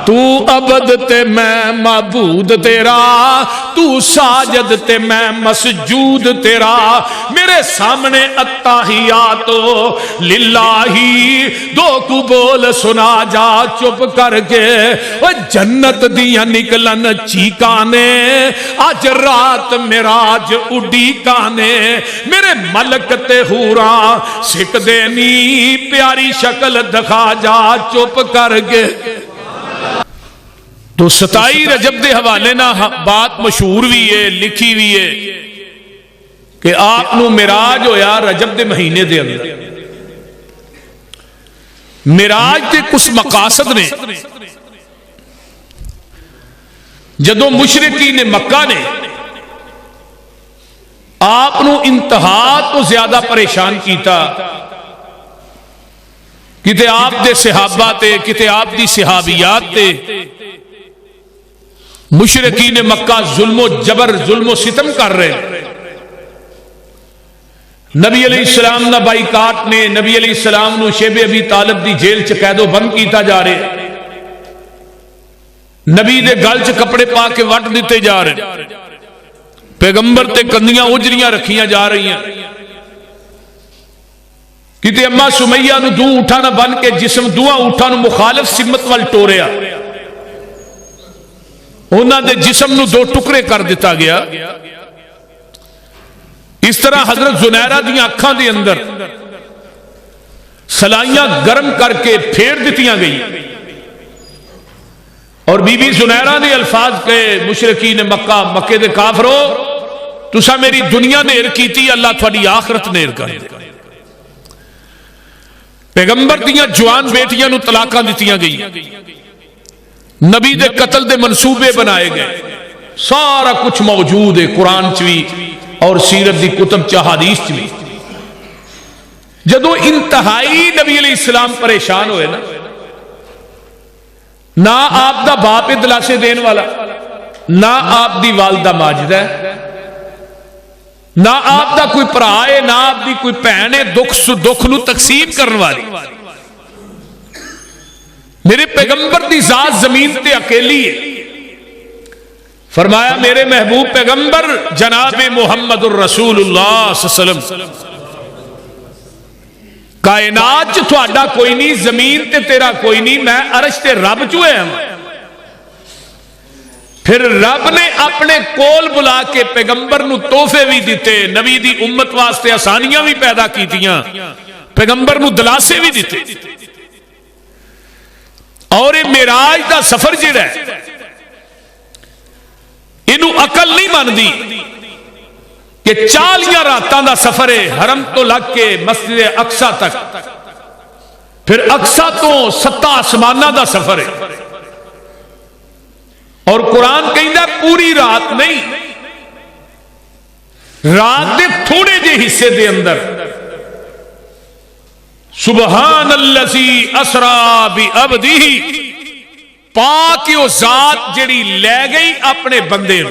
تو عبد تے میں معبود تیرا، تو ساجد تے میں مسجود تیرا، میرے سامنے التحیات للہ، دو کو بول سنا جا چپ کر کے، وہ جنت دیاں نکلن چیکانے، آج رات معراج اڈی کانے، میرے ملک تے حوراں سکھ دینی، پیاری شکل دکھا جا چپ کر کے۔ تو 27 رجب دے حوالے نہ بات مشہور بھی ہے، لکھی بھی ہے کہ آپ نو معراج ہویا رجب دے مہینے دے اندر۔ معراج دے کچھ مقاصد نے، جدو مشرکین مکہ نے آپ نو انتہا تو زیادہ پریشان کیتا، کتے آپ دے صحابہ تے، کتے آپ دی صحابیات تے، مشرکین مکہ ظلم و جبر، ظلم و ستم کر رہے۔ نبی علیہ السلام نہ بائیکاٹ نے، نبی علیہ السلام نو شیب ابی طالب دی جیل چ قید و بند کیتا جا رہے، نبی دے گل چ کپڑے پا کے وٹ دیتے جا رہے، پیغمبر تے کندیاں اجریاں رکھیاں جا رہی ہیں، کتے اما سمیہ نو دو اٹھا نہ بن کے جسم دوہاں اٹھا نو مخالف سمت وال ٹوریا، انہاں دے جسم نو دو ٹکڑے کر دیتا گیا۔ اس طرح حضرت زنیرہ دیاں اکھاں دے اندر سلائیاں گرم کر کے پھیر دیتیاں گئی، اور بی بی زنیرہ نے الفاظ کہے، مشرکین مکہ، مکے دے کافرو، تسا میری دنیا نیر کیتی، اللہ تھوڑی آخرت نیر کر دے۔ پیغمبر دیاں جوان بیٹیاں نو طلاقاں دیتیاں گئی، نبی دے قتل دے منصوبے بنائے گئے، سارا کچھ موجود ہے قرآن چوی اور سیرت دی کتب چ حدیث چوی۔ جدو انتہائی نبی علیہ السلام پریشان ہوئے نا، نہ آپ دا باپ دلاسے دین والا، نہ آپ دی والدہ ماجدہ ہے، نہ آپ دا کوئی پرا ہے، نہ آپ دی کوئی بہن ہے دکھ نو تقسیم کرنے والی، میرے پیغمبر دی ذات زمین تے اکیلی ہے۔ فرمایا میرے محبوب پیغمبر جناب محمد الرسول اللہ صلی اللہ علیہ وسلم، کائنات تھوڑا کوئی نہیں، زمین تے تیرا کوئی نہیں، میں عرش تے رب چوئے ہوں۔ پھر رب نے اپنے کول بلا کے پیغمبر نو تحفے بھی دیتے، نبی دی امت واسطے آسانیاں بھی پیدا کیتیاں، پیغمبر نو دلاسے بھی دیتے، اور یہ معراج دا سفر جڑا ہے اینو عقل نہیں ماندی کہ 40 راتاں دا سفر ہے، حرم تو لگ کے مسجد اقصی تک، پھر اقصی تو 7 آسمانہ دا سفر ہے، اور قرآن کہندا پوری رات نہیں، رات دے تھوڑے جے حصے دے اندر سبحان الذی اسرا بعبدہ، پاک وہ ذات جڑی لے گئی اپنے بندے نو۔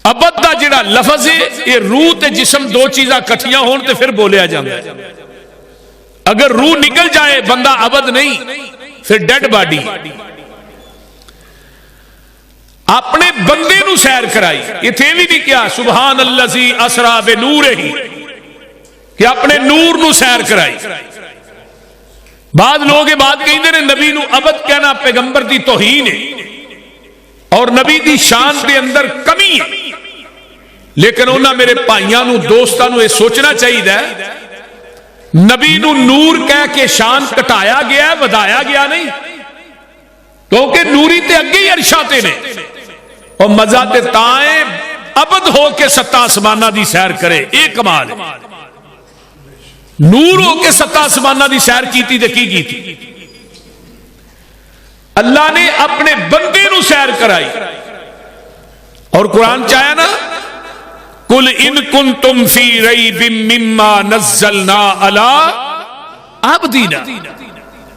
عبد دا جڑا لفظ ہے یہ روح تے جسم دو چیزاں کٹھیاں ہون تے پھر بولیا جاتا ہے، اگر روح نکل جائے بندہ عبد نہیں، پھر ڈیڈ باڈی۔ اپنے بندے نو سیر کرائی، یہ تھے بھی نہیں کیا سبحان الذی اسرا بنورہ، کہ اپنے نور نو سیر کرائی۔ بعض لوگ یہ بات کہتے ہیں نبی نو عبد کہنا پیغمبر دی توہین ہے اور نبی دی شان دے اندر کمی ہے، لیکن انہاں میرے بھائیاں نو دوستاں نو یہ سوچنا چاہیے نبی نو نور کہہ کے شان کٹایا گیا ہے، ودایا گیا نہیں، کیونکہ نوری تے اگے ہی عرشاں تے نے، اور مزہ تے تائیں عبد ہو کے 7 آسمانہ دی سیر کرے، ایک کمال ہے۔ نور ہو کے 7 آسمانہ دی سیر کیتی تے کی تھی؟ اللہ نے اپنے بندے نو سیر کرائی، اور قرآن چاہیا نا قل ان کنتم فی ریب مما نزلنا علی عبدنا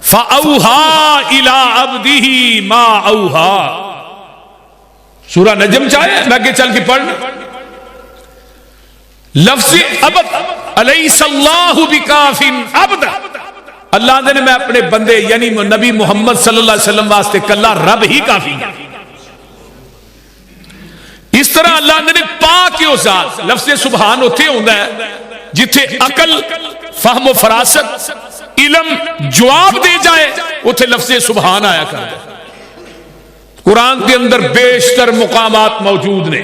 فاوحا الی عبدہ ما اوحا۔ سورہ نجم چاہے میں کہ چل کے پڑھنا، لفظ عبد الیس اللہ بکاف عبد، اللہ نے میں اپنے بندے یعنی نبی محمد صلی اللہ علیہ وسلم واسطے کلا رب ہی کافی ہے. اس طرح اللہ نے پاک او ذات لفظ سبحان اتھے ہوندا ہے جتھے عقل فہم و فراست علم جواب دے جائے اتھے لفظ سبحان آیا کرتا ہے. قرآن کے اندر بیشتر مقامات موجود نے.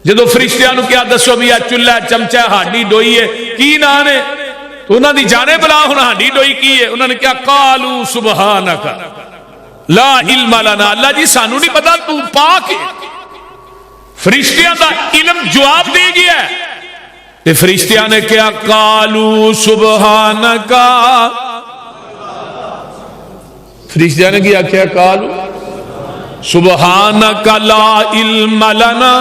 جدو فرشتیاں نو کیا دسو بھی چولہا چمچا ہاڈی ڈوئی ہے کی نا نے تو انہوں نے جانے بلا ہونا ہاڈی ڈوئی کی ہے انہوں نے کیا قالو سبحانک لا علم لنا اللہ جی سانو نہیں پتا تو پاک ہے. فرشتیاں دا علم جواب دے گیا ہے تے فرشتیاں نے کیا قالو سبحانک فرشتیاں نے کیا قالو سبحانک لا علم لنا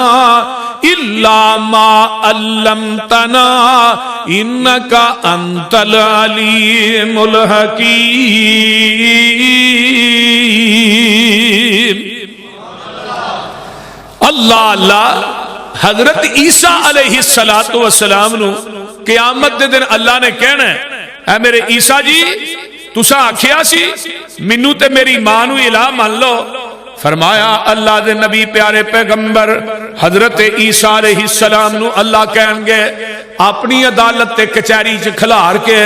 الا ما علمتنا انک انت العلیم الحکیم. اللہ اللہ حضرت عیسیٰ علیہ السلام نو قیامت دے دن اللہ نے کہنا ہے اے میرے عیسیٰ جی تسا آکھیا سی منو تے میری ماں نو الہ مان لو. فرمایا اللہ دے نبی پیارے پیغمبر حضرت عیسیٰ علیہ السلام نو اللہ کہیں گے اپنی عدالت تے کچہری چ کھلار کے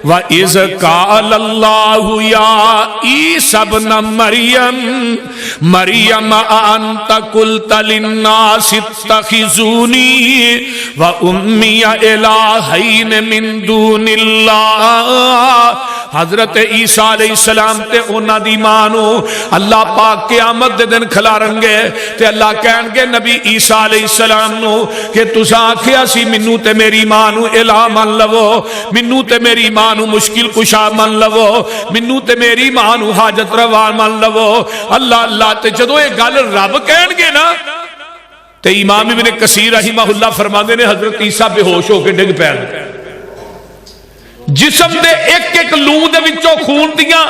وَإِذْ قَالَ اللَّهُ يَا عِيسَى ابْنَ مَرْيَمَ أَأَنْتَ قُلْتَ لِلنَّاسِ اتَّخِذُونِي وَأُمِّيَ إِلَٰهَيْنِ مِن دُونِ اللَّهِ. حضرت عیسیٰ علیہ السلام تے انہاں دی ماں نو اللہ پاک قیامت دے دن کھلارن گے تے اللہ کہن گے نبی عیسیٰ علیہ السلام نو کہ تساں آکھیا سی منو تے میری ماں نو الہ من لو منو تے میری ماں نو مشکل کشا من لو منو تے میری ماں نو حاجت روا من لو. اللہ اللہ تے جدو یہ گل رب کہن گے نا تے امام ابن کثیر رحمہ اللہ فرماندے نے حضرت عیسیٰ بے ہوش ہو کے ڈگ پین جسم دے ایک ایک لوں دے وچوں خون دیاں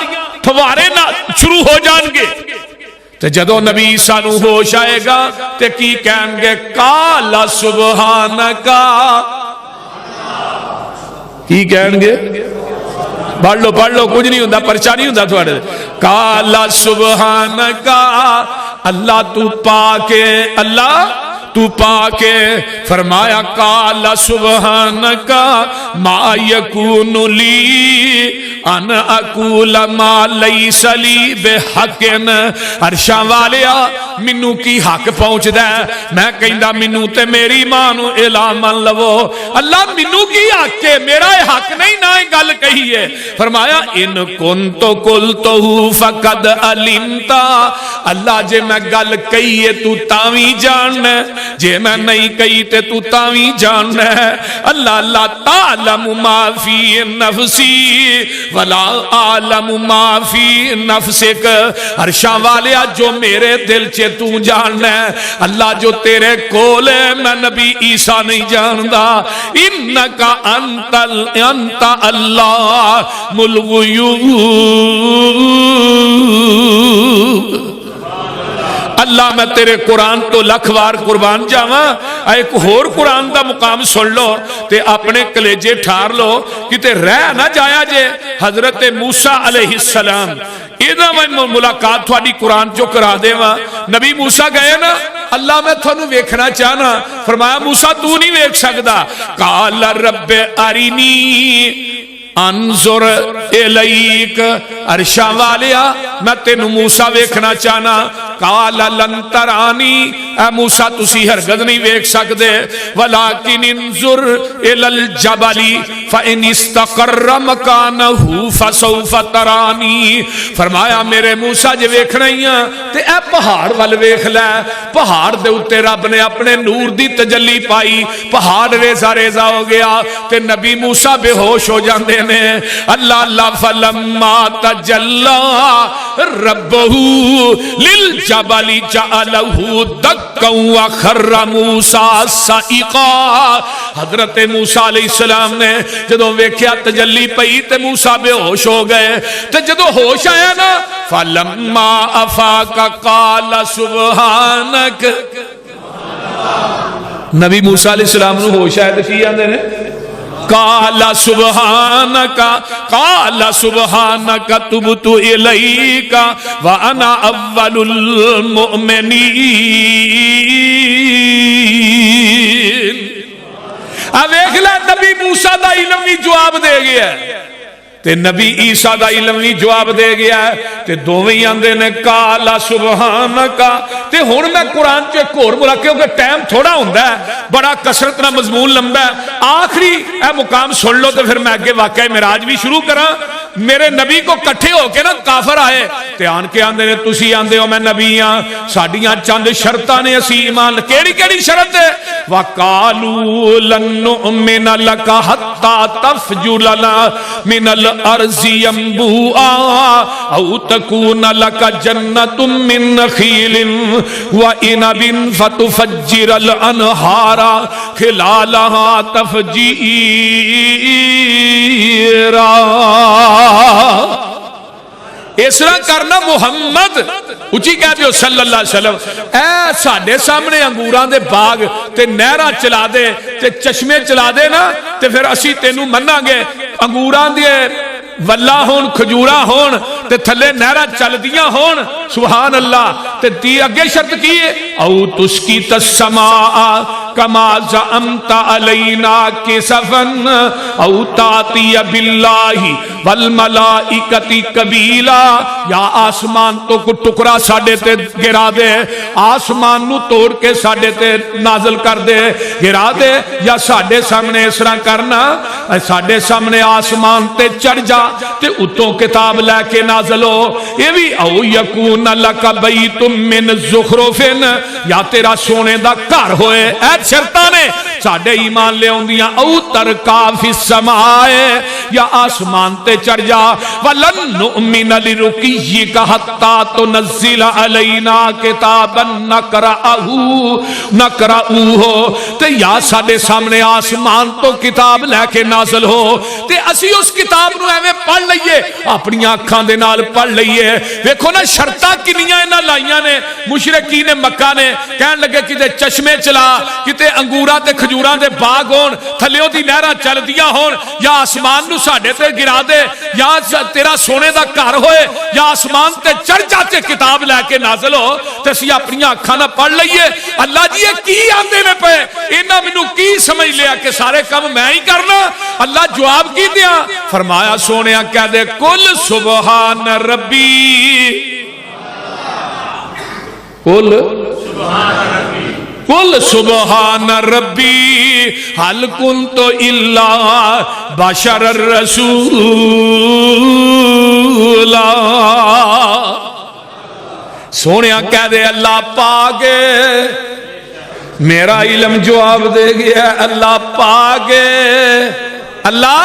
پھوارے نہ شروع ہو جان گے تے جدو نبی عیسیٰ نو ہوش آئے گا تے کی کہیں گے قال سبحانکا کی کہیں گے پڑھ لو کچھ نہیں ہوندہ پرچہ نہیں ہوندہ تھوڑے قال سبحانکا اللہ تو پاکے اللہ تو پاکے. فرمایا قال سبحانکا ما یکون لی ان اقول ما لیس لی بحقن. عرشاں والیا منو کی حق پہنچ دے میں کہندا منو تے میری ماں نو الہ من لو. اللہ منو کی حق ہے میرا حق نہیں نہ گل کہی ہے. فرمایا ان کنت قلتہ فقد علمتا اللہ جے میں گل کہی ہے تو تاویں جاننا جے میں نہیں کہی تے تو تاویں جاننا ہے. اللہ اللہ تعلم ما فی نفسی ولا عالم ما فی نفسک. عرشاں والیا جو میرے دل چے تو جاننا ہے اللہ جو تیرے کول ہے میں نبی عیسیٰ نہیں جاندا. انکا انت اللہ الغیوب. اللہ میں تیرے قرآن تو لکھ وار قربان جاواں ایک اور قرآن دا مقام سن لو تے اپنے کلیجے ٹھار لو کتے رہ نہ جایا جے. حضرت موسیٰ علیہ السلام ایدہ میں ملاقات تھوڑی قرآن جو کرا دے وہاں نبی موسیٰ گئے نا اللہ میں تھوڑا ویکھنا چاہنا فرمایا موسیٰ تو نہیں ویکھ سکدا. قال رب ارینی انظر الیک. عرشاں والیا میں تینو موسیٰ ویکھنا چاہنا. قال لن ترانی اے موسیٰ تسی ہرگز نہیں ویکھ سکدے ولیکن انظر الی الجبل فإن استقر مکانہ فسوف ترانی. فرمایا میرے موسیٰ جے ویکھنا ہی تے اے پہاڑ وال ویکھ لے. پہاڑ دے اتے رب نے اپنے نور دی تجلی پائی پہاڑ ریزہ ریزہ ہو گیا تے نبی موسیٰ بے ہوش ہو جاندے نے. اللہ اللہ فلما تجلی ربہ للجبل جعلہ دکا وخر موسیٰ صعقا. حضرت موسیٰ علیہ السلام نے جدو ویکھیا تجلی پئی تے موسیٰ بے ہوش ہو گئے تے جدو ہوش آیا نا فلما افاق قال سبحانک. نبی موسیٰ علیہ السلام نو ہوش آیا تے کی آندے نے قال سبحانک تبت الیک وانا اول المؤمنین۔ اب دیکھ لے نبی موسیٰ دا علم بھی جواب دے گیا ہے تے نبی عیسیٰ دا علم بھی جواب دے گیا ہے تے دوویں آندے نے کالا سبحانکا۔ تے ہن میں قرآن چ ایک اور بولا کیونکہ ٹائم تھوڑا ہوندا ہے، بڑا کثرت نہ مضمون لمبا ہے، آخری اے مقام سن لو تے پھر میں اگے واقعہ معراج بھی شروع کراں۔ میرے نبی کو کٹھے ہو کے نا کافر آئے تے آن کے آندے نے تسی آندے ہو میں نبی ہاں، ساڈیاں چند شرطاں نے اسی ایمان، کیڑی کیڑی شرط ہے؟ وَقَالُوا لَن نُؤْمِنَ لَكَ حَتَّى تَفْجُرَ لَنَا مِنَ الْأَرْضِ يَنبُوعًا أَوْ تَكُونَ لَكَ جَنَّةٌ مِّن نَخِيلٍ وَإِنَبٍ فَتُفَجِّرَ الْأَنْهَارَ خِلَالَهَا تَفْجِيرًا۔ اس طرح کرنا محمد اچھی کہہ دیو صلی اللہ علیہ وسلم، اے ساڈے سامنے انگوراں دے باغ تے نہراں چلا دے تے چشمے چلا دے نا تے پھر اسی تینوں مناں گے۔ انگوراں دے ولا ہون، کھجوراں ہون تے تھلے نہراں چلدیاں ہون، سبحان اللہ۔ تے دی اگے شرط کی ہے او تسقط السماء کما زعمت علینا کسفا او تاتی باللہ والملائکۃ قبیلا۔ یا آسمان تو کو ٹکڑا ساڈے تے گرا دے، آسمان نو توڑ کے ساڈے تے نازل کر دے، گرا دے، یا ساڈے سامنے اس طرح کرنا، ساڈے سامنے آسمان تے چڑھ جا تے اتوں کتاب لے کے نازل ہو۔ یہ بھی او یکون لک بیت من زخرف، یا تیرا سونے دا گھر ہوئے۔ اے شرطاں نے ساڈے ایمان لے اوندیاں، او ترکا فی السماء، یا آسمان تے چڑھ جا، ولن نؤمن لرقیک حتی تنزل علینا کتابا نقرأہ، تے یا ساڈے سامنے آسمان تو کتاب لے کے نازل ہو تے اسی اس کتاب نو ایویں پڑھ لئیے، اپنی آنکھاں دے نال پڑھ لئیے۔ ویکھو نا شرطاں کنیاں انہاں لائیاں نے مشرکین مکہ نے، کہن لگے کتے چشمے چلا، کتے انگوراں تے کھجوراں دے باغ ہون، تھلیوں دی نہراں چلدیاں ہون، یا آسمان نو ساڈے تے گرا دے، یا تیرا سونے دا گھر ہوئے، یا آسمان تے چڑھ جاتے کتاب لے کے نازل ہو تے اسی اپنی آنکھاں نہ پڑھ لئیے۔ اللہ جی یہ کی آندے نے پے، انہاں مینوں کی سمجھ لیا کہ سارے کام میں ہی کرنا؟ اللہ جواب کی دیا، فرمایا سونیا کہہ دے کل سبحان ربی، کل سبحان ربی حل کنت الا بشر الرسولا۔ سونیا کہہ دے اللہ پاکے میرا علم جواب دے گیا، اللہ پاکے، اللہ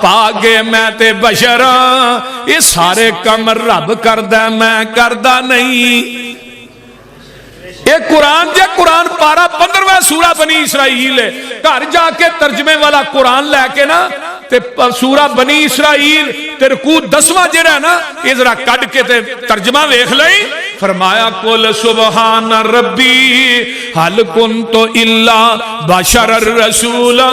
پاکے میں تے بشراں، یہ سارے کم رب کردہ میں کردہ نہیں۔ یہ قرآن جے قرآن پارا 15واں سورہ بنی اسرائیل ہے، گھر جا کے ترجمے والا قرآن لے کے نا تے سورہ بنی اسرائیل تے رکوع 10واں جڑا ہے نا یہ ذرا کڈ کے تے ترجمہ ویکھ لئی۔ فرمایا قل سبحان ربی حل کنت الا بشر الرسولا۔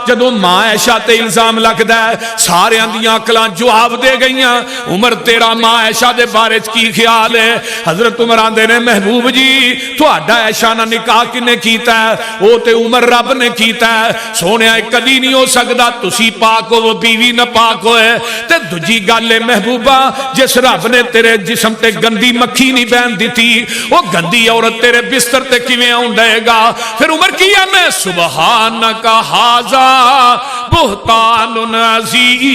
جدوں ماں عائشہ تے الزام لگدا ہے سارے دیاں عقلاں جواب دے گئیاں، عمر تیرا ماں عائشہ دے بارے کی خیال ہے؟ حضرت عمر آندے نے محبوب جی تہاڈا عائشہ نہ نکاح کنے کیتا ہے؟ او تے عمر رب نے کیتا ہے۔ سونیا کدی نہیں ہو سکدا تسی پاک ہو وہ بیوی نہ پاک ہوئے۔ تے دوجی گل ہے محبوبہ جس رب نے تیرے جسم تے گندی مکھی نہیں بہن دیتی، وہ گندی عورت تیرے بستر تے کیویں آن دے گا؟ پھر عمر کی ہے سبحانک ھذا بہتان عظیم۔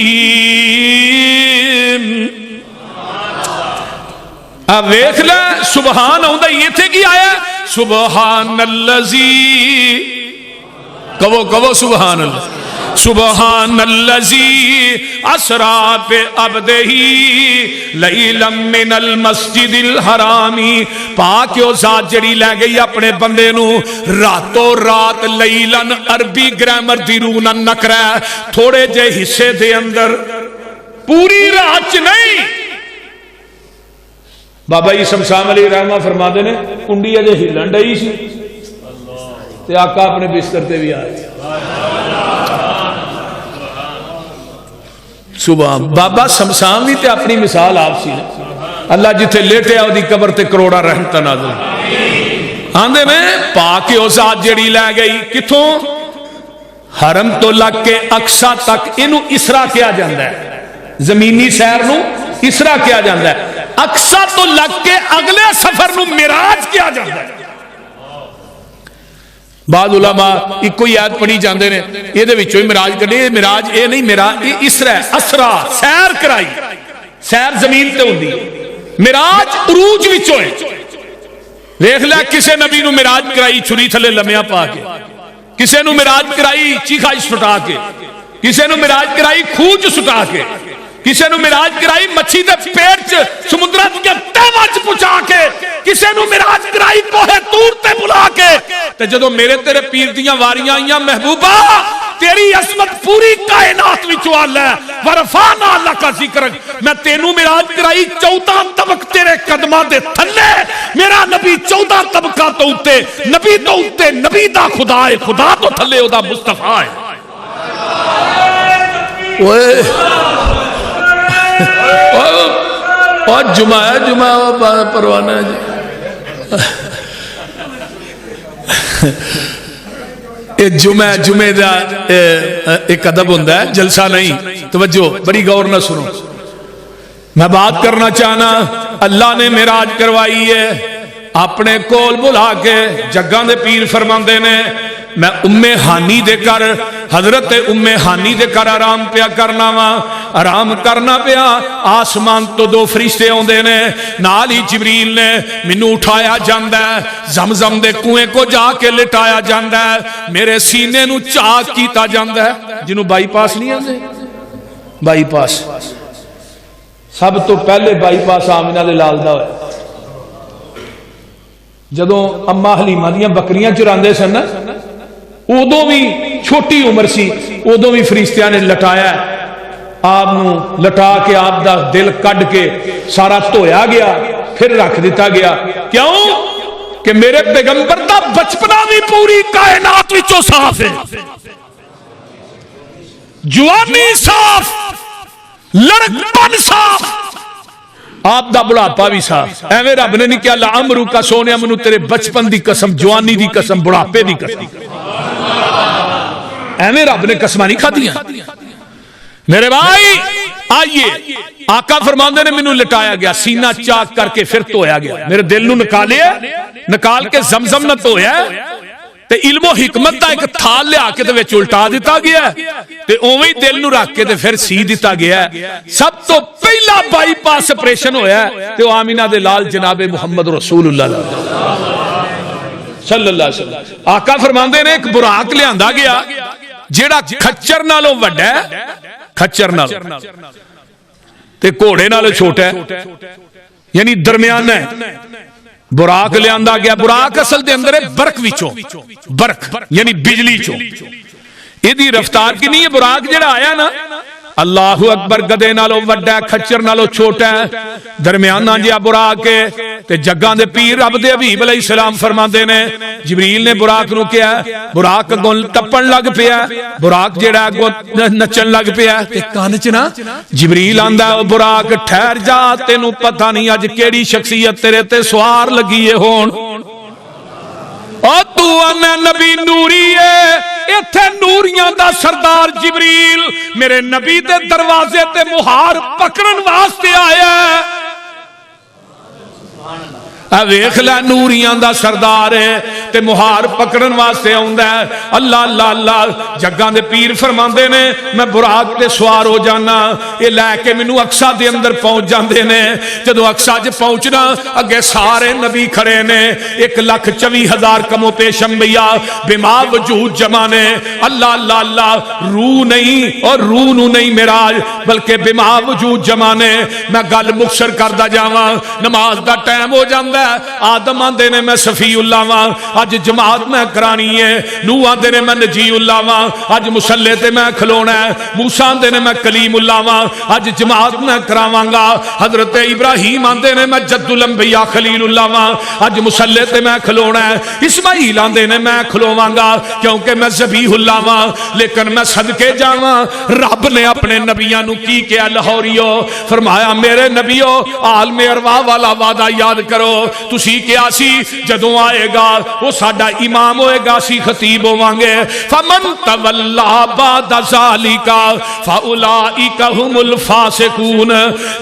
اب ویکھ لے سبحان ہوندا یہ تھے کی آیا سبحان الذی، کہو سبحان اللہ، سبحان الذی اسرا بعبدہ لیلا من المسجد الحرام۔ پاک او ذات جڑی لے گئی اپنے بندے نو راتوں رات، لیلن عربی گرامر دی روح نہ نکرا، تھوڑے جے حصے دے اندر، پوری رات چ نہیں۔ بابا عیسیٰ شام علیہ رحمہ فرما دے نے کنڈی اجے ہلن ڈئی سی تے آقا اپنے بستر تے بھی آئے، صبح بابا شمشان بھی تے اپنی مثال آپ سی اللہ جتھے لیٹے دی قبر تے کروڑا رحمت نازل آندے میں پاک او ذات جڑی لے گئی کتھوں حرم تو لگ کے اقصا تک اینو اسرا کیا جاندا ہے زمینی سیر نو اسرا کیا جاندا ہے اقصا تو لگ کے اگلے سفر نو معراج کیا جاندا ہے بعض علماء ایک کوئی آیت پڑھی جاندے نے یہ دے وچوں ہی معراج کڈے معراج اے نہیں معراج یہ اسرا ہے اسرا سیر کرائی سیر زمین تے ہوندی معراج عروج وچوں ہے دیکھ لے کسے نبی نو معراج کرائی چھری تھلے لمیاں پا کے کسے نو معراج کرائی چیخا سٹا کے کسے نو معراج کرائی کھوج سٹا کے کسے نو معراج کرائی مچھی دے پیٹ چ سمندرات کے تہواں چ پہنچا کے کسے نو معراج کرائی کوہ طور تے بلا کے تے جدوں میرے تیرے پیر دیاں واریاں آئیاں محبوبہ تیری عظمت پوری کائنات وچوں آل ہے ورفعنا لک ذکرک میں تینوں معراج کرائی 14 طبق تیرے قدماں دے تھلے میرا نبی 14 طبقاں تو اوتے نبی تو اوتے نبی دا خدا ہے خدا تو تھلے او دا مصطفی ہے اوئے اور جمعہ ہے جمعہ پروانہ ہے جی جمعہ دا ایک ادب ہوندہ ہے جلسہ نہیں توجہ بڑی غور نہ سنو میں بات کرنا چاہنا اللہ نے معراج کروائی ہے اپنے کول بلا کے جگاں دے پیر فرماندے نے میں ام ہانی دے کر حضرت ام ہانی دے کر آرام پیا کرنا وا آرام کرنا پیا آسمان تو 2 فرشتے ہوندے نے نال ہی جبریل نے مینوں اٹھایا جاندا ہے زمزم دے کنویں کو جا کے لٹایا جاندا ہے میرے سینے نو چاک کیتا جاندا ہے جنوں بائی پاس نہیں آندے بائی پاس سب تو پہلے بائی پاس آمنہ دے لال دا ہویا جدوں اما حلیمہ دیاں بکریاں چراندے سن ادو بھی چھوٹی عمر سی ادو بھی فرشتیاں نے لٹایا آپ نو لٹا کے آپ دا دل کڈ کے سارا دھویا گیا پھر رکھ دیتا گیا کیوں کہ میرے پیغمبر دا بچپنا بھی پوری کائنات وچوں صاف ہے جوانی صاف لڑکپن صاف آپ دا بڑھاپا بھی صاف ایویں رب نے نہیں کیا لعمرو کا سونے منو تیرے بچپن دی قسم جوانی دی قسم بڑھاپے دی قسم ایویں رب نے قسماں نہیں کھادیاں میرے بھائی آئیے آقا فرماندے نے مینوں لٹایا گیا سینہ چاک کر کے پھر دھویا گیا میرے دل نو نکال کے زمزم نہ دھویا تے علم و حکمت دا ایک تھال لیا کے تے وچ الٹا دیتا گیا تے اوویں ہی دل نو رکھ کے تے پھر سی دیتا گیا سب تو پہلا بائی پاس آپریشن ہویا تے آمینہ دے لال جناب محمد رسول اللہ صلی اللہ علیہ وسلم آقا فرماندے نے ایک براق لیاندا گیا جیڑا کھچر نالوں وڈا ہے کھچر نالوں تے گھوڑے نالوں چھوٹا ہے یعنی درمیانہ ہے براق لیاندا گیا براق اصل دے اندر ہے برق وچوں برق یعنی بجلی چوں ایدی رفتار کی نہیں ہے براق جڑا آیا نا اللہ اکبر گدے نالو وڈا کھچر نالو چھوٹا ہے درمیانہ جیا براق ہے تے جگاں دے پیر رب دے حبیب علیہ السلام فرماندے نے جبریل نے براق نو کیا براق گل ٹپن لگ پیا براق جڑا نچن لگ پیا تے کان چ نا جبریل آندا ہے براق ٹھہر جا تینوں پتہ نہیں اج کیڑی شخصیت تیرے تے سوار لگی ہے ہون اور تو انا نبی نوری ہے ایتھے نوریاں دا سردار جبریل میرے نبی دے دروازے تے مہار پکڑن واسطے آیا ہے ویکھ لے نوریاں دا سردار ہے تے مہار پکڑن واسطے آوندا ہے اللہ اللہ اللہ جگاں دے پیر فرماندے نے میں براق تے سوار ہو جانا اے لے کے مینوں اقصا دے اندر پہنچ جاندے نے جدوں اقصا وچ پہنچنا اگے سارے نبی کھڑے نے 1,24,000 کم و پیش انبیاء بما وجود جمع نے اللہ اللہ اللہ روح نہیں اور روح نو نہیں معراج بلکہ بما وجود جمع نے میں گل مختصر کردا جاواں نماز دا ٹائم ہو جاندا آدم آندے نے میں صفی اللہ واں اج جماعت میں کرانی ہے، نوح آندے نے میں نجی اللہ واں اج مصلے تے میں کھلونا ہے، موسیٰ آندے نے میں کلیم اللہ واں اج جماعت میں کراواں گا، حضرت ابراہیم آندے نے میں جد الانبیاء خلیل اللہ واں اج مصلے تے میں کھلونا ہے، اسماعیل آندے نے میں کھلوواں گا کیونکہ میں ذبیح اللہ واں، لیکن میں صدقے جاواں رب نے اپنے نبیاں نو کی کیا لاہوریو فرمایا میرے نبیو عالم ارواح والا وعدہ یاد کرو، تسی کیا سی جدوں آئے گا وہ ساڈا امام ہوئے گا سی خطیب ہوواں گے، فمن تولا بعد ذالک فاولئک هم الفاسقون،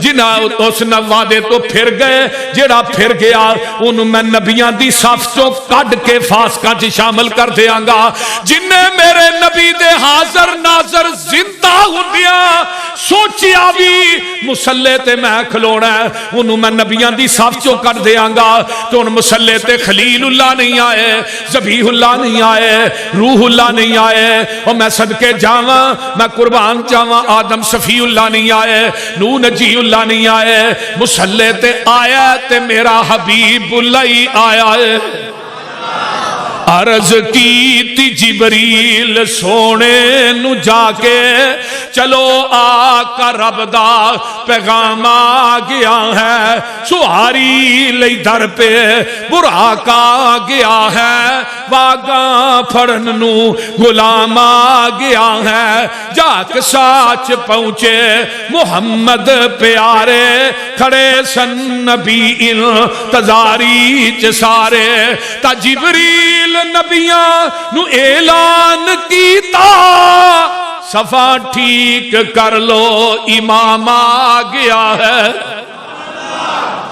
جنہاں اس نے وعدے تو پھر گئے جڑا پھر گیا انہوں میں نبیاں دی صف چوں کڈ کے فاسقاں چ شامل کر دیاں گا، جن نے میرے نبی دے حاضر ناظر زندہ ہوندیاں سوچیا بھی مصلے تے میں کھلونا ہے انہوں میں نبیاں دی صف چوں کر دیاں گا، تو ان مصلے تے خلیل اللہ نہیں آئے، ذبیح اللہ نہیں آئے، روح اللہ نہیں آئے، اور میں صدقے جاواں میں قربان جاواں آدم صفی اللہ نہیں آئے، نوح نجی اللہ نہیں آئے، مصلے تے آیا تے میرا حبیب اللہ ہی آیا ہے۔ عرض کی تی جبریل سونے نو جا کے چلو آقا رب دا پیغام آ گیا ہے، سواری لئی در پہ براق آ گیا ہے، واگاں پھڑن نو غلام آ گیا ہے، جاک ساچ پہنچے محمد پیارے کھڑے سن نبی انتظاری چ سارے، تا جبریل نبیاں نو اعلان کیتا صفا ٹھیک کر لو امام آ گیا ہے۔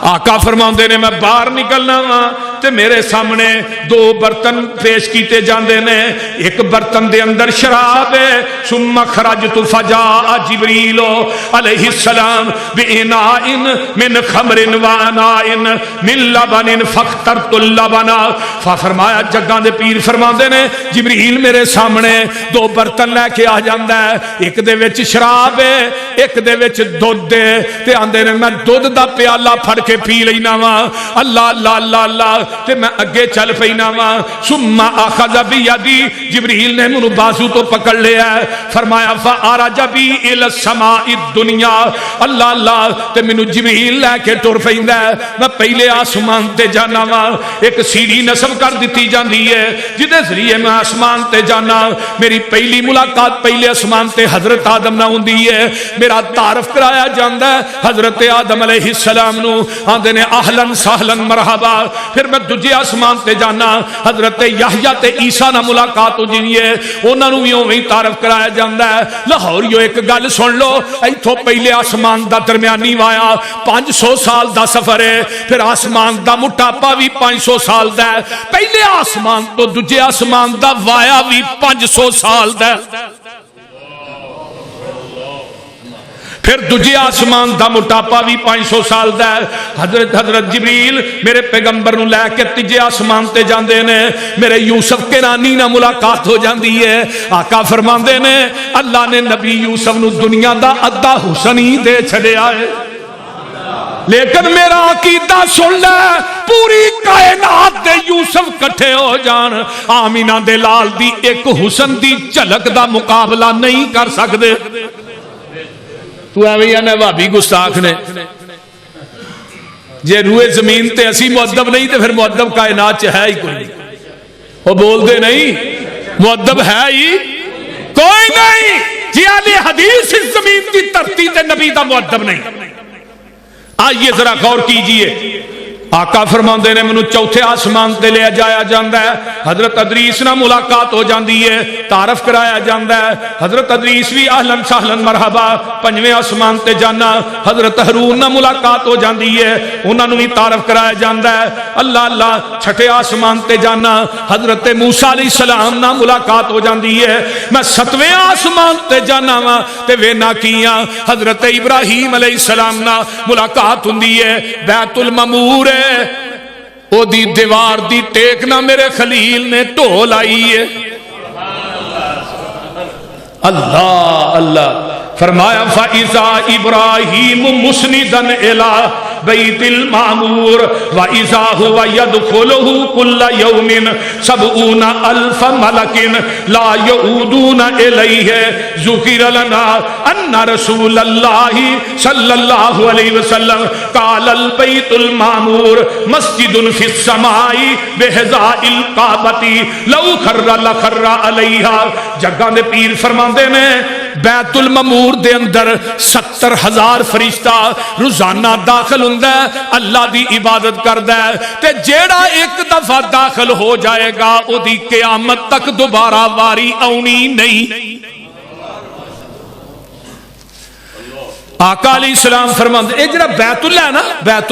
آقا فرماؤندے نے میں باہر نکلنا وا تے میرے سامنے دو برتن پیش کیتے جاندے نے، ایک برتن دے اندر شراب ہے، ثم خرجت فجاء جبریل علیہ السلام باناء من خمر واناء من لبن فاخترت اللبن، فرمایا جگاں دے پیر فرماندے نے جبریل میرے سامنے دو برتن لے کے آ جاندا ہے، ایک دے وچ شراب ہے ایک دے وچ دودھ ہے، تے آندے نے میں دودھ دا پیالہ پھڑ کے پی لینا وا، اللہ اللہ اللہ اللہ تے میں اگے چل پینا وا، ثم اخذ بیدی جبریل نے منو بازو تو پکڑ لیا ہے، فرمایا فارج بی الی السماء الدنیا، اللہ اللہ تے منو جبریل لے کے ٹر پیندا ہے، میں پہلے آسمان تے جانا وا، ایک سیڑھی نصب کر دتی جاندی ہے جدے ذریعے میں آسمان تے جانا، میری پہلی ملاقات پہلے آسمان تے حضرت آدم نہ ہوندی ہے، میرا تعارف کرایا جاندا ہے حضرت آدم علیہ السلام نو، آندے نے اہلن سہلن مرحبا، پھر میں دجے آسمان تے جانا حضرت یحییٰ تے عیسیٰ نہ ملاقات ہو جی ہے، انہاں نوں وی تعارف کرایا جاندا ہے۔ لاہوریو ایک گل سن لو، ایتھوں پہلے آسمان دا درمیانی وایا 500 سال دا سفر ہے، پھر آسمان دا مٹاپا بھی 500 سال دا ہے، پہلے آسمان تو دجے آسمان دا وایا بھی 500 سال دا ہے، پھر دجے آسمان دا مٹاپا بھی 500 سال دا ہے۔ حضرت جبریل میرے پیغمبر نو لے کے تیجے آسمان تے جاندے نے، میرے یوسف کے نانی نہ ملاقات ہو جاندی ہے، آقا فرماندے نے اللہ نے نبی یوسف نو دنیا دا ادھا حسن ہی دے چھڑیا ہے، لیکن میرا عقیدہ سن لے پوری کائنات دے یوسف کٹھے ہو جان آمینہ دے لال دی ایک حسن دی جھلک دا مقابلہ نہیں کر سکدے۔ تو ایویں آنا بھابی گستاخ نے، جے روئے زمین تے اسی مؤدب نہیں تے پھر مؤدب کائنات چ ہے ہی کوئی نہیں، وہ بول دے نہیں مؤدب ہے ہی کوئی نہیں، جی اہل حدیث اس زمین کی دھرتی تے نبی دا مؤدب نہیں۔ آئیے ذرا غور کیجئے، آقا فرماندے نے منو چوتھے آسمان تے لے جایا جاندا ہے، حضرت ادریس نہ ملاقات ہو جاندی ہے، تعارف کرایا جاندا ہے، حضرت ادریس بھی اہلن سہلن مرحبا، پنجویں آسمان تے جانا حضرت ہارون نہ ملاقات ہو جاندی ہے، انہاں نوں بھی تعارف کرایا جاندا ہے، اللہ اللہ چھٹے آسمان تے جانا حضرت موسیٰ علیہ السلام نہ ملاقات ہو جاندی ہے، میں ستویں آسمان تے جانا وا تے وینا کیاں حضرت ابراہیم علیہ السلام نہ ملاقات ہوندی ہے، بیت المعمور او دی دیوار دی ٹیکنا میرے خلیل نے ٹول آئی ہے، اللہ اللہ فرمایا فَإِذَا إِبْرَاهِيمُ مُسْنِدًا إِلَىٰ بیت المعمور وَإِذَا هُوَ يَدْخُلُهُ كُلَّ يَوْمٍ 70,000 مَلَكٍ لَا يَعُودُونَ إِلَيْهِ ذُكِرَ لَنَا أَنَّ رَسُولَ اللَّهِ صلی اللہ علیہ وسلم قال البیت المعمور مسجد فی السماء بحذاء الکعبۃ لو خر لخر علیہا۔ جگہ دے پیر فرماندے نے بیت المعمور دے اندر 70,000 فرشتہ روزانہ داخل ہوندا ہے، اللہ دی عبادت کردا ہے، تے جیڑا ایک دفعہ داخل ہو جائے گا او دی قیامت تک دوبارہ واری آونی نہیں۔ آقا علیہ السلام فرماندے اے جڑا بیت اللہ ہے نا، بیت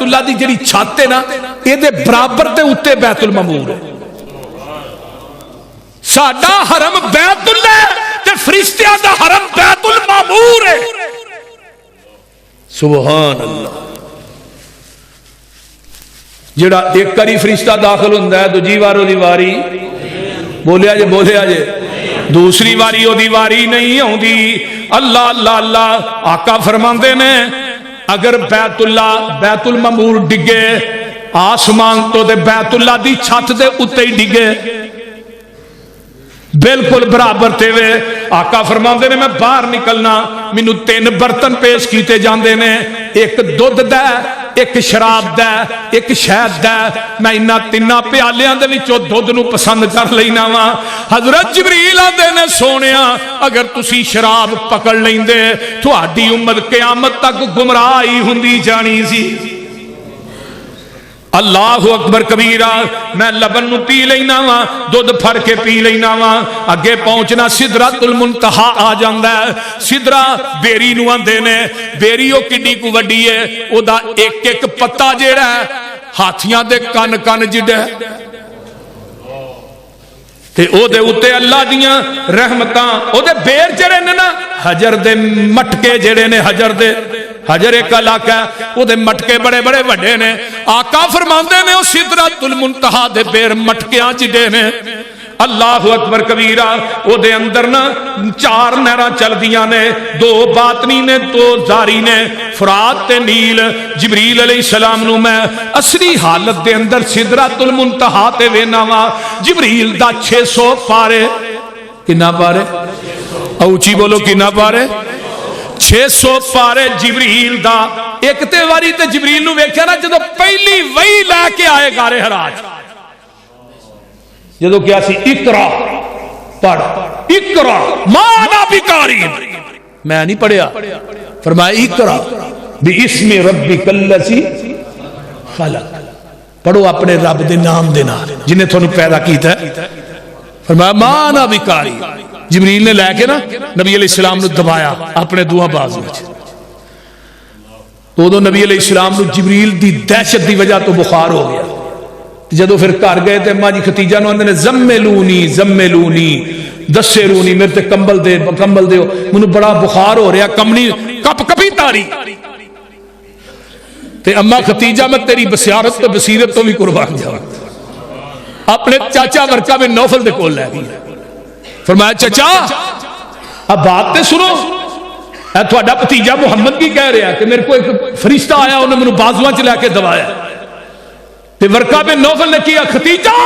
اللہ دی جڑی چھت ہے نا، اے دے برابر تے اوتے بیت المعمور ہے۔ ساڈا حرم بیت اللہ ہے تے فرشتیاں دا حرم بیت المعمور ہے۔ سبحان اللہ۔ جڑا ایک کری فرشتہ داخل ہوندا ہے دوجی وار دی واری بولیا جے دوسری واری او دی واری نہیں ہوندی۔ اللہ اللہ اللہ۔ آقا فرماندے نے اگر بیت المعمور ڈگے آسمان تو دے بیت اللہ دی چھت دے اتے ہی ڈگے بالکل برابر تے وے، آقا فرماندے نے میں باہر نکلنا مینوں 3 برتن پیش کیتے جاندے نے، ایک دودھ دا، ایک شراب دا، ایک شہد دا، میں انہاں 3 پیالیاں دے وچوں دودھ نو پسند کر لینا وا۔ حضرت جبریل آندے نے سونیا اگر تسی شراب پکڑ لیندے تہاڈی امت قیامت تک گمراہی ہوندی جانی سی۔ اللہ اکبر کبیرہ۔ میں لبن نو پی لینا وا، دودھ پھر کے پی لینا وا، اگے پہنچنا سدرۃ المنتہا آ جاندا ہے۔ سدرہ بیری نو آندے نے، بیری او کڈی کو وڈی ہے، او دا ایک ایک پتا جیڑا ہے ہاتھیاں دے کن کن جڑا ہے، تے او دے اوتے اللہ دیاں رحمتاں، او دے بیر جڑے نے نا حجر دے مٹکے جڑے نے، حجر ایک علاقہ ہے او دے مٹکے بڑے بڑے وڈے نے۔ آقا فرماندے نے او سدرۃ المنتہا دے بیر مٹکیاں جڑے نے۔ اللہ اکبر کبیرہ۔ او دے اندر نا 4 نہراں چلدیاں نے، 2 باطنی نے 2 ظاہری نے، فرات تے نیل۔ جبریل علیہ السلام نو میں اصلی حالت دے اندر سدرۃ المنتہا تے وینا وا، جبریل دا 600 پارے، کنا پارے؟ اونچی بولو کنا پارے؟ 600 پارے جبریل دا۔ ایک تے واری تے جبریل نو ویکھیا نا جدو پہلی وحی لے کے آئے غار حراج، جدو کیا سی اقرا پڑھ، اقرا ما انا بقاری، میں نہیں پڑھیا، فرمایا اقرا باسم ربک الذی خلق، پڑھو اپنے رب دے نام دے نال جنہیں تھانوں پیدا کیتا ہے۔ فرمایا ما انا بقاری۔ جبریل نے لے کے نا نبی علیہ السلام نے دبایا اپنے دعا باز میں، تو نبی علیہ السلام نے جبریل دی دہشت دی وجہ تو بخار ہو گیا۔ جدو پھر گھر گئے تے اما جی ختیجہ نو اندر نے زملونی دسرونی، میرے تے کمبل دے منو بڑا بخار ہو رہا، کمنی کپ کپی تاری۔ تے اما ختیجہ میں تیری بصیرت تو بصیرت تو بھی قربان جاؤں، اپنے چاچا ورقہ بن نوفل دے کول لے گئی۔ فرمایا چچا اب بات تے سنو، اے تھوڑا بھتیجا محمد بھی کہہ رہا کہ میرے کو ایک فرشتہ آیا، انہوں نے منو بازواں چ لے کے دبایا، تے ورقہ بن نوفل نے کیا ختیجہ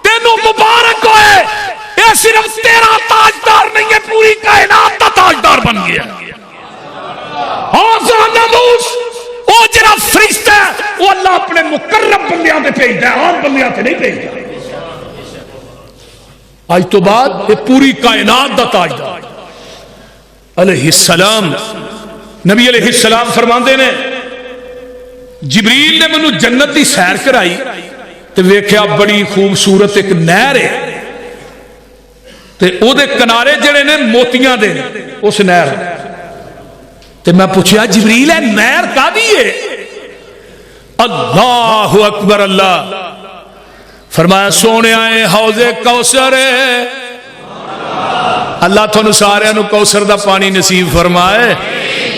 تینوں مبارک ہوئے، یہ صرف تیرا تاجدار نہیں ہے، پوری کائنات کا تاجدار بن گیا۔ حاضر ناموس او جڑا فرشتہ ہے وہ اللہ اپنے مقرب بندیاں تے بھیجدا ہے، عام بندیاں تے نہیں بھیجدا۔ آج تو بعد یہ پوری کائنات دا تاجدار علیہ السلام۔ نبی علیہ السلام فرماندے نے جبریل نے منو جنت دی سیر کرائی تے ویکھیا بڑی خوبصورت ایک نہر ہے، تے او دے کنارے جڑے نے موتیاں دے اس نہر، تے میں پوچھیا جبریل ہے نہر کادی ہے؟ اللہ اکبر اللہ۔ فرمایا سونے آئے حوض کوثر ہے، اللہ تھانوں سارے نو کوثر دا پانی نصیب فرمائے۔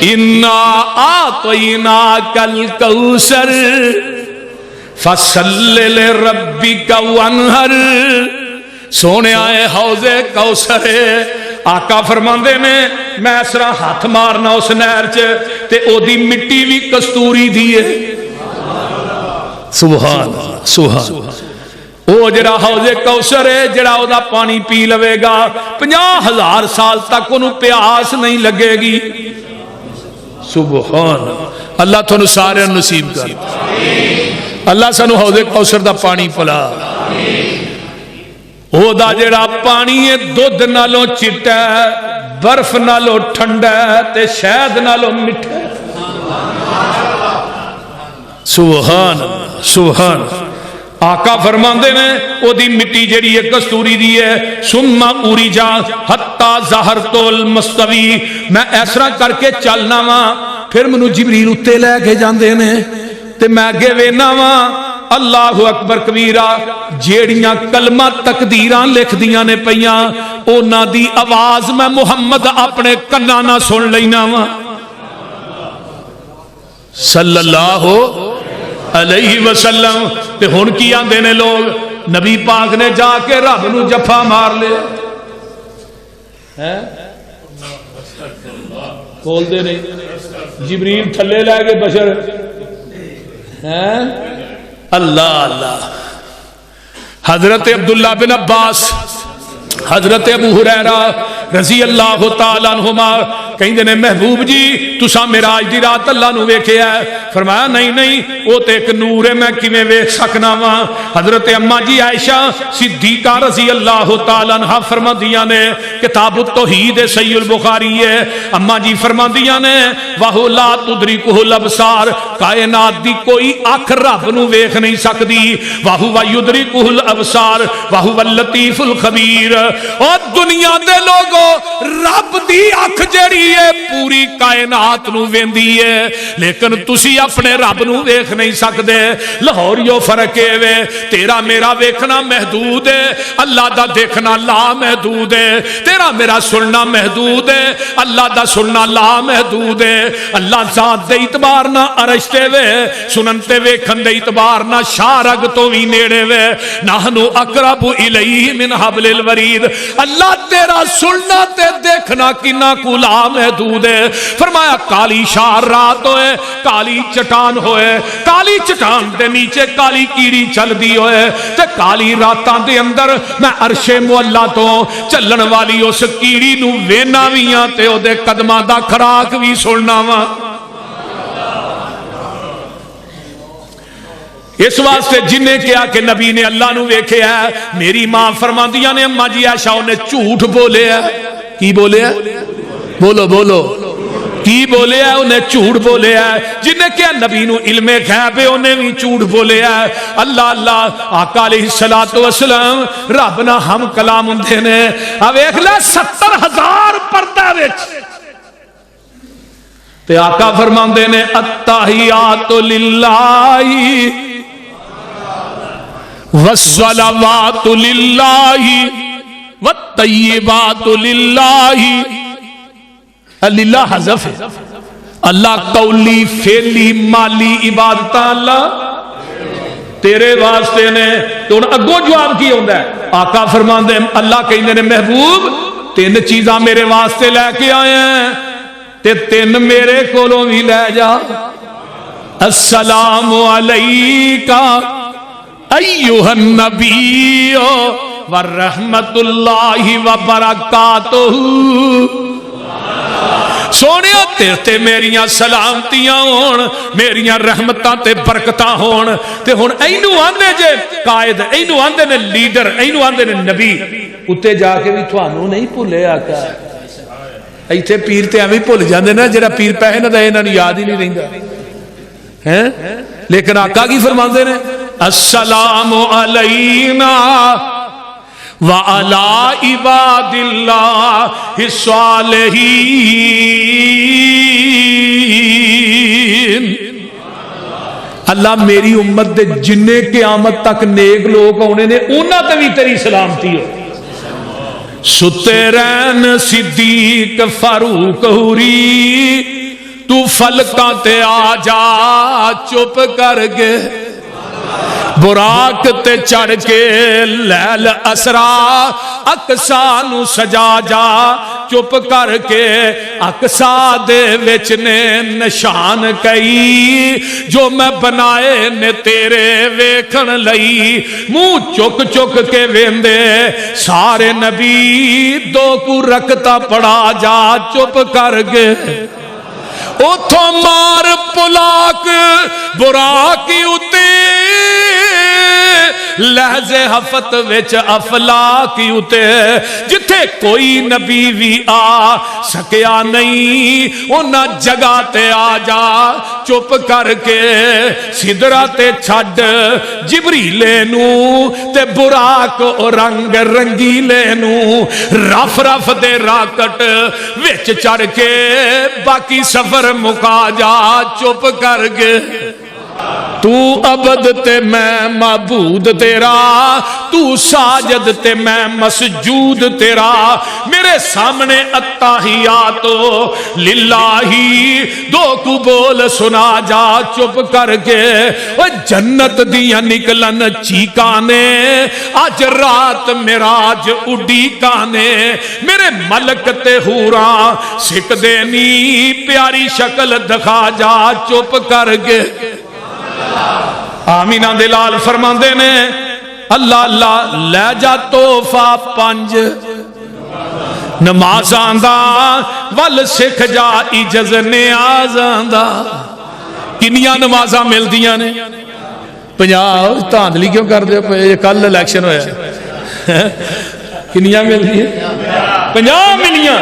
انا اعطیناک الکوثر فصل لربک وانحر۔ سونے آئے حوض کوثر ہے، آقا فرماندے نے میں اس طرح ہاتھ مارنا اس نہر چ تے او دی مٹی بھی کستوری دی ہے. سبحان اللہ سبحان اللہ. او جڑا حوض کوثر ہے جڑا او دا پانی پی لوے گا 50,000 سال تک انہوں پیاس نہیں لگے گی. سبحان اللہ تھانوں سارے نصیب کر. اللہ سانو حوض کوثر دا پانی پلا. او دا جڑا پانی ہے دودھ نالوں چٹا ہے, برف نالوں ٹھنڈا ہے تے شہد نالوں میٹھا ہے. سبحان اللہ سبحان. آقا فرماندے نے او دی مٹی جڑی ہے کستوری دی ہے. ثم اورجا حتی ظہرت المستوی, میں اس طرح کر کے چلنا وا پھر منو جبریل اتے لے کے جاندے نے تے میں اگے وینا وا اللہ اکبر کبیرہ جیڑیاں کلمہ تقدیراں لکھ دیاں نے پیاں اونا دی آواز میں محمد اپنے کنانا سن لینا وا صلی اللہ علیہ وسلم. تے ہن کی آندے نے لوگ نبی پاک نے جا کے رب نو جفا مار لے بول دے نہیں جبریل تھلے لے کے بشر اللہ اللہ. حضرت عبداللہ بن عباس حضرت ابو ہریرہ رضی اللہ تعالیٰ عنہما کہیں نے محبوب جی تسا معراج دی رات اللہ نو ویکھیا ہے. فرمایا نہیں نہیں وہ تے ایک نور ہے میں کیویں ویکھ سکنا وا. حضرت اما جی عائشہ صدیقہ رضی اللہ تعالیٰ عنہا فرماندیاں نے کتاب التوحید صحیح البخاری ہے. اما جی فرماندیاں نے وَهُ لَا تُدْرِكُهُ الْأَبْصَارُ, کائنات دی کوئی اکھ رب نو ویکھ نہیں سکدی. وَهُوَ يُدْرِكُهُ الْأَبْصَارُ وَهُوَ اللَّطِيفُ الْخَبِيرُ. اور دنیا دے لوگو رب دی اکھ جڑی پوری کائنات نو ویندی ہے لیکن تسی اپنے رب نو ویکھ نہیں سکدے. لاہوریو فرق ہے وے تیرا میرا ویکھنا محدود ہے, اللہ دا دیکھنا لا محدود ہے. تیرا میرا سننا محدود ہے, اللہ دا سننا لا محدود ہے. اللہ ذات دے اعتبار نہ عرش تے وے, سنن تے ویکھن دے اعتبار نہ شارگ تو وی نیڑے وے. نحنو اقرب الیہ من حبل الورید. اللہ تیرا سننا تے دیکھنا کنا کو لا محدود ہے. فرمایا کالی شار رات ہوئے کالی چٹان ہوئے, کالی چٹان دے نیچے کالی کیڑی چل دی ہوئے تے کالی راتاں دے اندر میں عرش مولا تو چلن والی اس کیڑی نو وینا ویاں تے او دے قدماں دا کھراک وی سننا وا. اس واسطے جن نے کیا کہ نبی نے اللہ نو ویکھیا ہے, میری ماں فرماندیاں نے اما جی عائشہ نے جھوٹ بولے ہے. کی بولے ہے بولو بولو کی بولے ہے انہیں جھوٹ بولے ہے. جن نے کیا نبی نو علم غیب ہے انہیں بھی جھوٹ بولے ہے. اللہ اللہ آقا علیہ السلام رب نہ ہم کلام ہوندے نے. اب ایک لے 70,000 پردہ وچ تے آقا فرماندے نے التحیات للہ والصلوات للہ والطیبات للہ. اللہ حذف ہے, اللہ قولی فعلی مالی عبادت اللہ تیرے واسطے نے. تو اگوں جواب کی ہوندا ہے آقا فرماندے اللہ کہندے نے محبوب 3 چیزاں میرے واسطے لے کے آئے ہیں تے 3 میرے کولوں بھی لے جا. السلام علیکہ ایھا النبی ورحمت اللہ وبرکاتہ. سونیا تیرے تے میریاں سلامتیاں ہون, میریاں رحمتاں تے برکتاں ہون. تے ہن اینو آندے جے قائد, اینو آندے نے لیڈر, اینو آندے نے نبی. اتے جا کے بھی تھانوں نہیں بھولے آقا. ایتھے پیر تے ایویں بھول جاندے نا جڑا پیر پیسے نہ دے انہاں نوں یاد ہی نہیں رہندا ہیں. لیکن آقا کی فرماندے نے السلام علینا وعلی عباد اللہ الصالحین. اللہ میری امت دے جننے قیامت تک نیک لوگ ہونے نے انہاں تے بھی تیری سلامتی ہو. ستے رہن صدیق فاروق ہوری تو فلکاں تے آ جا چپ کر کے. براق تے چڑھ کے لیل اسرا اقصا نو سجا جا چپ کر کے اقصا دے وچ نے نشان کئی جو میں بنائے نے تیرے ویکھن لئی منہ چک چک کے ویندے سارے نبی دو کو رکھتا پڑا جا چپ کر کے اتھوں مار پلاک براقی اتے لہجے ہفت وچ افلاکی اتے جتھے کوئی نبی بھی آ سکیا نہیں انہاں جگہ تے آ جا چپ کر کے سدرا تے چھڈ جبریلے نو تے براق رنگ رنگیلے نو رف رف دے راکٹ وچ چڑھ کے باقی سفر مکا جا چپ کر کے تو عبد تے میں معبود تیرا تو ساجد تے میں مسجود تیرا میرے سامنے التحیات للہ دو کو بول سنا جا چپ کر کے جنت دیاں نکلن چیکانے آج رات معراج اڈی کانے میرے ملک تے حوراں سکھ دینی پیاری شکل دکھا جا چپ کر کے آمینہ دلال فرماندے نے اللہ اللہ لے جا توفہ پنج نماز آندہ ول سکھ جا اجز نیاز آندہ کنیاں نمازاں مل دیاں نے 50 تاندلی کیوں کر دے کل الیکشن ہویا کنیاں مل دیاں 50 ملیاں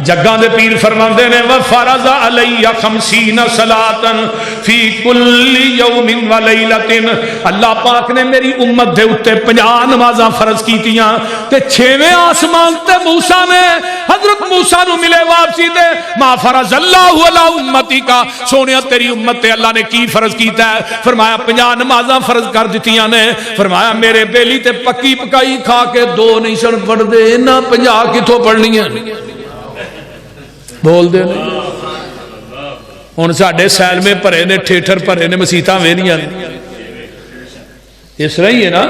جگاں دے پیر فرماندے نے وَفَرَضَ عَلَيَّ 50 صَلَاةً فِي كُلِّ يَوْمٍ وَلَيْلَةٍ اللہ پاک نے میری امت دے اتے 50 نمازاں فرض کیتیاں تے 6ویں آسمان تے موسیٰ نے حضرت موسیٰ نو ملے واپسی دے ما فرض اللہ علی امتی کا سونیا تیری امت تے اللہ نے کی فرض کیتا ہے فرمایا 50 نمازاں فرض کر دیتیاں نے فرمایا میرے بیلی تے پکی پکائی کھا کے 2 نہیں سن پڑھ دے نہ 50 کتھوں پڑھنی ہیں بول دے ہن ساڈے سیل میں بھرے نے ٹھیٹر بھرے نے مسیتاں ویلیاں اس طرح ہی ہے نا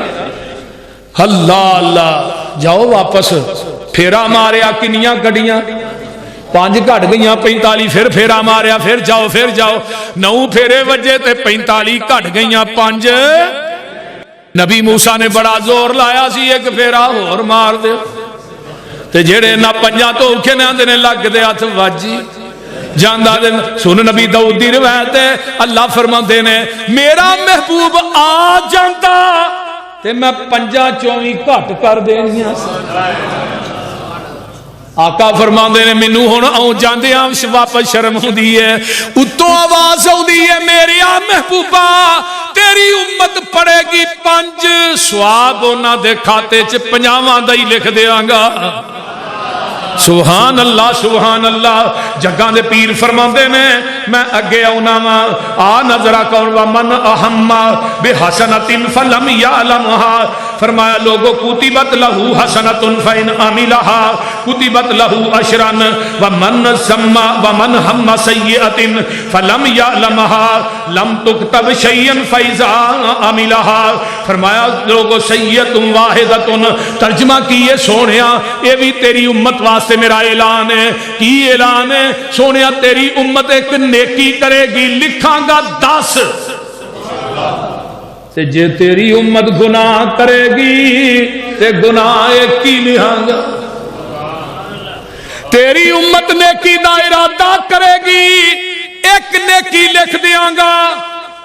اللہ اللہ جاؤ واپس پھیرا ماریا کنیاں گڈیاں 5 گھٹ گئیاں 45 پھر پھیرا ماریا پھر جاؤ 9 پھیرے وجے تے 45 گھٹ گئیاں 5 نبی موسیٰ نے بڑا زور لایا سی ایک پھیرا اور مار دے تے جڑے نہ 5 تو اوکھے نے آندے نے لگ دے ہاتھ واجی جاندہ دے سن نبی داؤد دی روایت ہے اللہ فرماندے نے میرا محبوب آ جاندا تے میں 5-24 گھٹ کر دینیاں آقا فرماندے نے مینوں ہن آؤں جاندیاں واپس شرم ہوندی ہے اتوں آواز آؤندی ہے میری آ محبوبہ تیری امت پڑے گی 5 ثواب انہاں دے کھاتے چ 50 دا ہی لکھ دیاں گا سبحان اللہ جگاں دے پیر فرماندے نے میں اگے آؤنا وا آ نظرہ کون ومن اہم بحسنۃ فلم یعلمها فرمایا لوگوں کتبت لہو حسنۃ فإن عملها کتبت لہو عشرا ومن ہم سیئۃ فلم یعلمها لم تکتب شیئا فإذا عملها فرمایا لوگوں سیئۃ واحدۃ ترجمہ کیے سونیا یہ بھی تیری امت واسطے میرا اعلان ہے کی اعلان ہے سونیا تیری امت ایک نیکی کرے گی لکھاں گا 10 تے جے تیری امت گناہ کرے گی تے گناہ ایک ہی لکھاں گا تیری امت نیکی دا ارادہ کرے گی ایک نیکی لکھ دیاں گا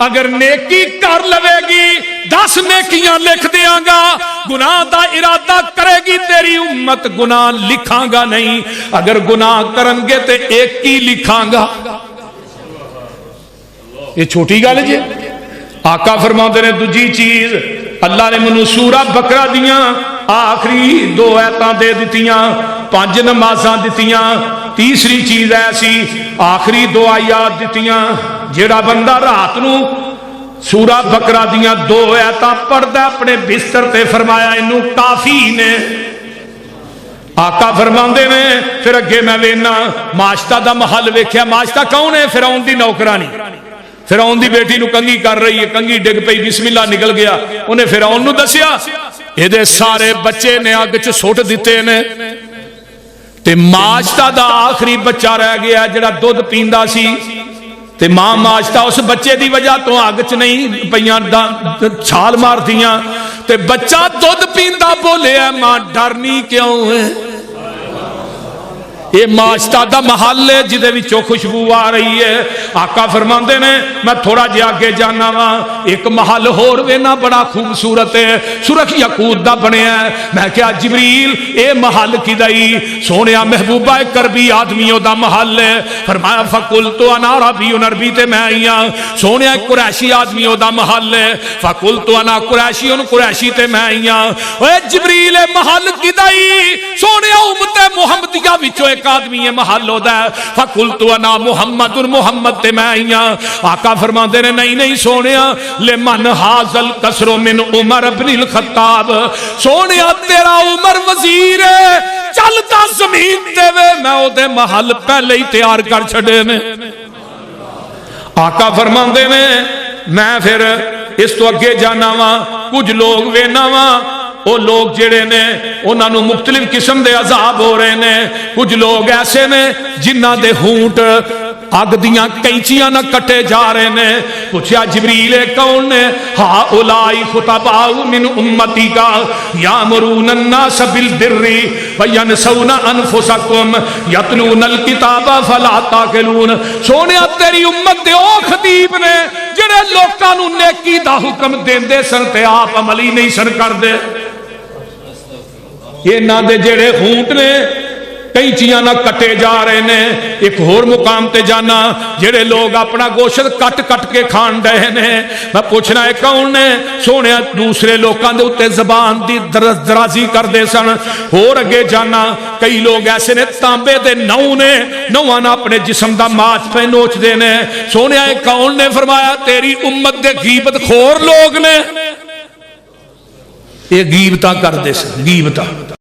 اگر نیکی کر لوے گی 10 نیکیاں لکھ دیاں گا گناہ دا ارادہ کرے گی تیری امت گناہ لکھاں گا نہیں اگر گناہ کرن گے تے ایک ہی لکھاں گا یہ چھوٹی گل جی آقا فرماتے نے دوجی چیز اللہ نے منو سورہ بقرہ دیاں آخری 2 آیتاں دے دتیاں 5 نمازاں دتیاں تیسری چیز ایسی آخری 2 آیات دتیاں جیڑا بندہ رات نو سورہ بقرہ دیاں 2 آیتاں پڑھدا اپنے بستر تے فرمایا انو کافی نے آقا فرماندے نے پھر اگے میں وینا ماشتہ دا محل ویکھیا ماشتہ کون ہے فرعون دی نوکرانی فرعون دی بیٹی نو کنگھی کر رہی ہے، کنگھی ڈگ پئی، بسم اللہ نکل گیا، انہیں فرعون نو دسیا یہ سارے بچے نے اگ چ سٹ دیتے نے تے ماجدہ دا آخری بچہ رہ گیا جڑا دودھ پیندا سی تے ماں ماجدہ اس بچے دی وجہ تو اگ چ نہیں پیاں چھال مار دیاں تے بچہ دودھ پیندا بولے ہے ماں ڈرنی کیوں ہے؟ یہ ماشتہ دا محل ہے جدے وچوں خوشبو آ رہی ہے۔ آقا فرماندے نے میں تھوڑا جے آگے جانا وا ایک محل ہور وینا بڑا خوبصورت ہے، سرخ یاقوت دا بنیا ہے۔ میں کہا جبریل اے محل کدائی؟ سونیا محبوبہ کربی آدمیوں دا محل ہے۔ فرمایا فقلت انا عربی عربی تے میں آئیاں۔ سونیا قریشی آدمیوں دا محل ہے۔ فقلت انا قریشی قریشی تے میں آئیاں۔ اے جبریل اے محل کدائی؟ سونیا امت محمدیہ وچوں ایک آدمی محل ہوتا ہے۔ فقلت انا محمد محمد تے میں آئیاں۔ آقا فرماندے نے نہیں سونیا لمن حاصل کسر من عمر بن الخطاب، سونیا تیرا عمر وزیر ہے، چلتا زمین دے وے میں او دے محل پہلے ہی تیار کر چھڑے نے۔ آقا فرماندے نے میں پھر اس تو اگے جانا وا کچھ لوگ وینا وا وہ لوگ جڑے نے انہاں نو مختلف قسم دے عذاب ہو رہے نے، کچھ لوگ ایسے نے جنہاں دے ہونٹ اگ دیاں کینچیاں نہ کٹے جا رہے نے۔ پوچھا جبریل کون نے؟ ہا اولائی خطباء من امتی کا یامرون الناس بالبر وینسون انفسکم یتلون الکتاب فلا تعقلون۔ سونیا تیری امت دے او خطیب نے جڑے لوکاں نو نیکی دا حکم دیندے سن تے آپ عملی نہیں سن کردے۔ یہ نہ دے جڑے ہونٹ نے کئی چیزاں نہ کٹے جا رہے نے۔ ایک اور مقام تے جانا جڑے لوگ اپنا گوشت کٹ کٹ کے کھان رہے نے۔ میں پوچھنا ہے کون نے؟ سونے دوسرے لوکاں دے اتے زبان دی درازی کر دے سن۔ اور اگے جانا کئی لوگ ایسے نے تانبے دے نو نے، نواں اپنے جسم دا ماچ پہ نوچ دے نے۔ سونے کون نے؟ فرمایا تیری امت دے غیبت خور لوگ نے، یہ غیبتاں کر دے سن، غیبتاں۔